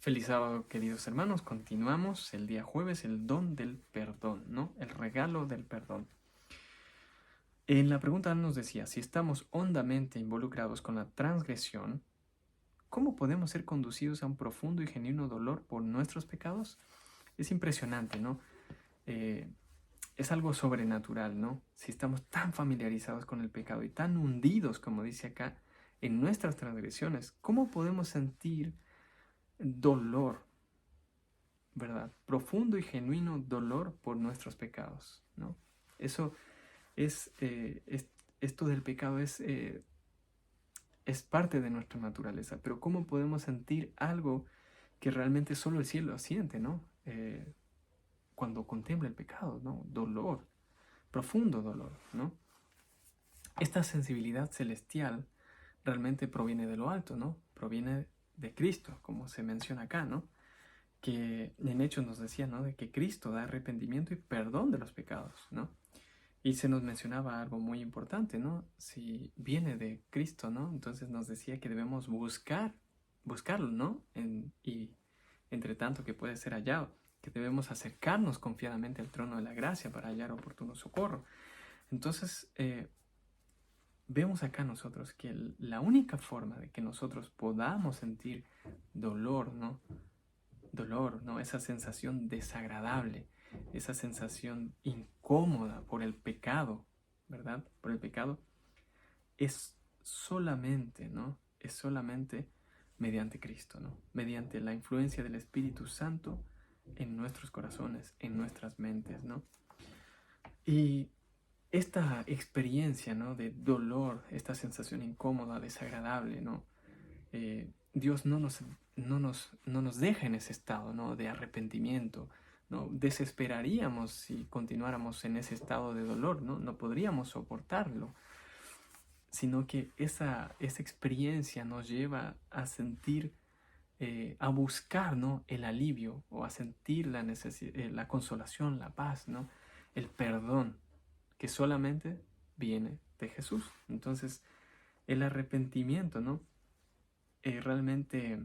Feliz sábado, queridos hermanos. Continuamos el día jueves, el don del perdón, ¿no? El regalo del perdón. En la pregunta nos decía, si estamos hondamente involucrados con la transgresión, ¿cómo podemos ser conducidos a un profundo y genuino dolor por nuestros pecados? Es impresionante, ¿no? Es algo sobrenatural, ¿no? Si estamos tan familiarizados con el pecado y tan hundidos, como dice acá, en nuestras transgresiones, ¿cómo podemos sentir dolor, ¿verdad? Profundo y genuino dolor por nuestros pecados, ¿no? Eso esto del pecado es parte de nuestra naturaleza, pero ¿cómo podemos sentir algo que realmente solo el cielo siente, ¿no? Cuando contempla el pecado, ¿no? Dolor, profundo dolor, ¿no? Esta sensibilidad celestial realmente proviene de lo alto, ¿no? Proviene de Cristo, como se menciona acá, ¿no? Que en Hechos nos decía, ¿no? De que Cristo da arrepentimiento y perdón de los pecados, ¿no? Y se nos mencionaba algo muy importante, ¿no? Si viene de Cristo, ¿no? Entonces nos decía que debemos buscarlo, ¿no? Y entre tanto que puede ser hallado, que debemos acercarnos confiadamente al trono de la gracia para hallar oportuno socorro. Entonces, vemos acá nosotros que la única forma de que nosotros podamos sentir dolor, ¿no? Dolor, ¿no? Esa sensación desagradable, esa sensación incómoda por el pecado, ¿verdad? Por el pecado, es solamente, ¿no? Es solamente mediante Cristo, ¿no? Mediante la influencia del Espíritu Santo en nuestros corazones, en nuestras mentes, ¿no? Y esta experiencia, ¿no? De dolor, esta sensación incómoda, desagradable, ¿no? Dios no nos deja en ese estado, ¿no? De arrepentimiento, ¿no? Desesperaríamos si continuáramos en ese estado de dolor, ¿no? No podríamos soportarlo, sino que esa experiencia nos lleva a sentir, a buscar, ¿no? El alivio o a sentir la consolación, la paz, ¿no? El perdón, que solamente viene de Jesús. Entonces, el arrepentimiento, ¿no? Realmente,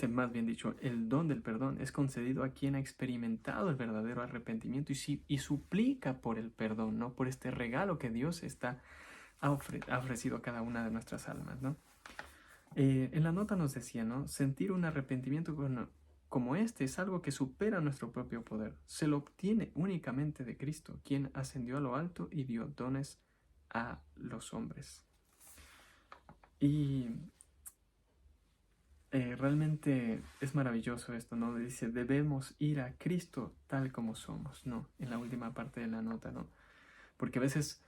más bien dicho, el don del perdón es concedido a quien ha experimentado el verdadero arrepentimiento y suplica por el perdón, ¿no? Por este regalo que Dios ha ofrecido a cada una de nuestras almas, ¿no? En la nota nos decía, ¿no? Sentir un arrepentimiento como este es algo que supera nuestro propio poder. Se lo obtiene únicamente de Cristo, quien ascendió a lo alto y dio dones a los hombres. Y realmente es maravilloso esto, ¿no? Dice, debemos ir a Cristo tal como somos, ¿no? En la última parte de la nota, ¿no? Porque a veces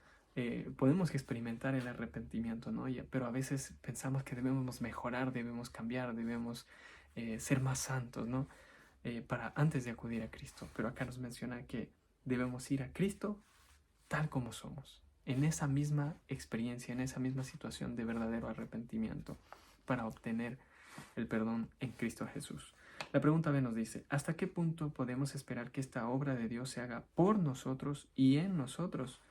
podemos experimentar el arrepentimiento, ¿no? Pero a veces pensamos que debemos mejorar, debemos cambiar, debemos ser más santos, ¿no? Antes de acudir a Cristo. Pero acá nos menciona que debemos ir a Cristo tal como somos, en esa misma experiencia, en esa misma situación de verdadero arrepentimiento, para obtener el perdón en Cristo Jesús. La pregunta B nos dice, ¿hasta qué punto podemos esperar que esta obra de Dios se haga por nosotros y en nosotros?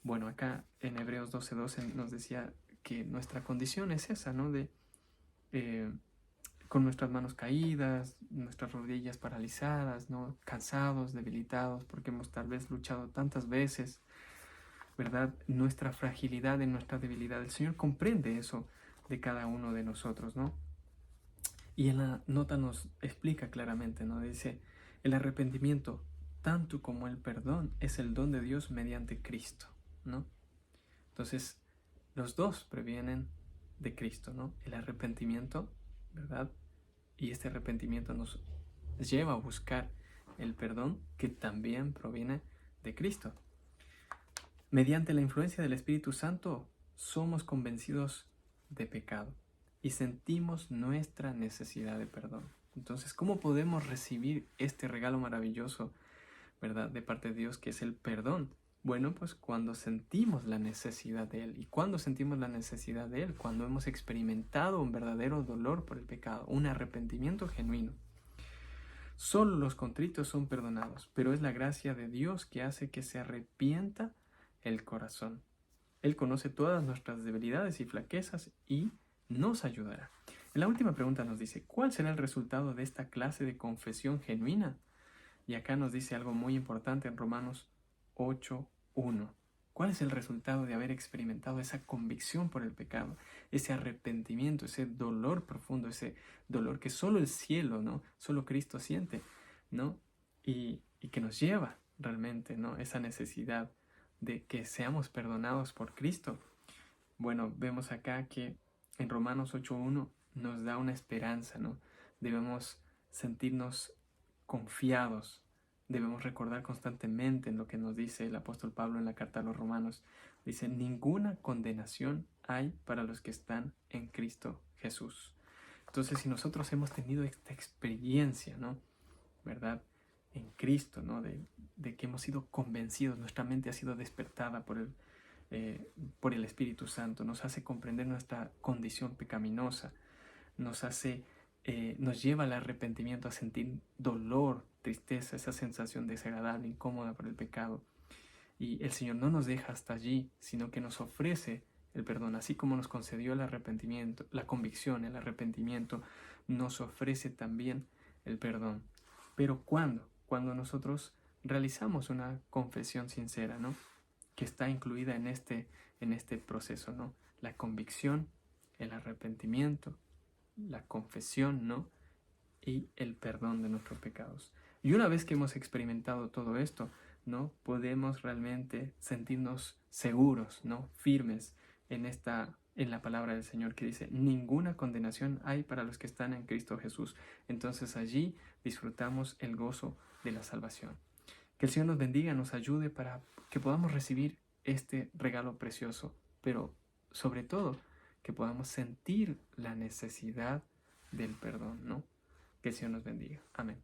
Bueno, acá en Hebreos 12:12 nos decía que nuestra condición es esa, ¿no? Con nuestras manos caídas, nuestras rodillas paralizadas, ¿no? Cansados, debilitados, porque hemos tal vez luchado tantas veces, ¿verdad? Nuestra fragilidad en nuestra debilidad. El Señor comprende eso de cada uno de nosotros, ¿no? Y en la nota nos explica claramente, ¿no? Dice, el arrepentimiento, tanto como el perdón, es el don de Dios mediante Cristo, ¿no? Entonces, los dos previenen de Cristo, ¿no? El arrepentimiento, ¿verdad? Y este arrepentimiento nos lleva a buscar el perdón que también proviene de Cristo. Mediante la influencia del Espíritu Santo, somos convencidos de pecado y sentimos nuestra necesidad de perdón. Entonces, ¿cómo podemos recibir este regalo maravilloso, ¿verdad?, de parte de Dios, que es el perdón? Bueno, pues cuando sentimos la necesidad de Él. ¿Y cuando sentimos la necesidad de Él? Cuando hemos experimentado un verdadero dolor por el pecado, un arrepentimiento genuino. Solo los contritos son perdonados, pero es la gracia de Dios que hace que se arrepienta el corazón. Él conoce todas nuestras debilidades y flaquezas y nos ayudará. En la última pregunta nos dice, ¿cuál será el resultado de esta clase de confesión genuina? Y acá nos dice algo muy importante en Romanos 8:1. ¿Cuál es el resultado de haber experimentado esa convicción por el pecado, ese arrepentimiento, ese dolor profundo, ese dolor que solo el cielo, ¿no? Solo Cristo siente, ¿no? Y que nos lleva realmente, ¿no? Esa necesidad de que seamos perdonados por Cristo. Bueno, vemos acá que en Romanos 8:1 nos da una esperanza, ¿no? Debemos sentirnos confiados, debemos recordar constantemente en lo que nos dice el apóstol Pablo en la carta a los Romanos. Dice, ninguna condenación hay para los que están en Cristo Jesús. Entonces, si nosotros hemos tenido esta experiencia, ¿no? ¿Verdad? En Cristo, ¿no? De que hemos sido convencidos, nuestra mente ha sido despertada por el Espíritu Santo, nos hace comprender nuestra condición pecaminosa, nos lleva al arrepentimiento, a sentir dolor, tristeza, esa sensación desagradable, incómoda por el pecado. Y el Señor no nos deja hasta allí, sino que nos ofrece el perdón, así como nos concedió el arrepentimiento, la convicción, el arrepentimiento, nos ofrece también el perdón. Pero ¿cuándo? Cuando nosotros realizamos una confesión sincera, ¿no? Que está incluida en este proceso, ¿no? La convicción, el arrepentimiento, la confesión, ¿no? Y el perdón de nuestros pecados. Y una vez que hemos experimentado todo esto, ¿no? Podemos realmente sentirnos seguros, ¿no? Firmes en la palabra del Señor que dice, ninguna condenación hay para los que están en Cristo Jesús. Entonces allí disfrutamos el gozo de la salvación. Que el Señor nos bendiga, nos ayude para que podamos recibir este regalo precioso, pero sobre todo que podamos sentir la necesidad del perdón, ¿no? Que el Señor nos bendiga. Amén.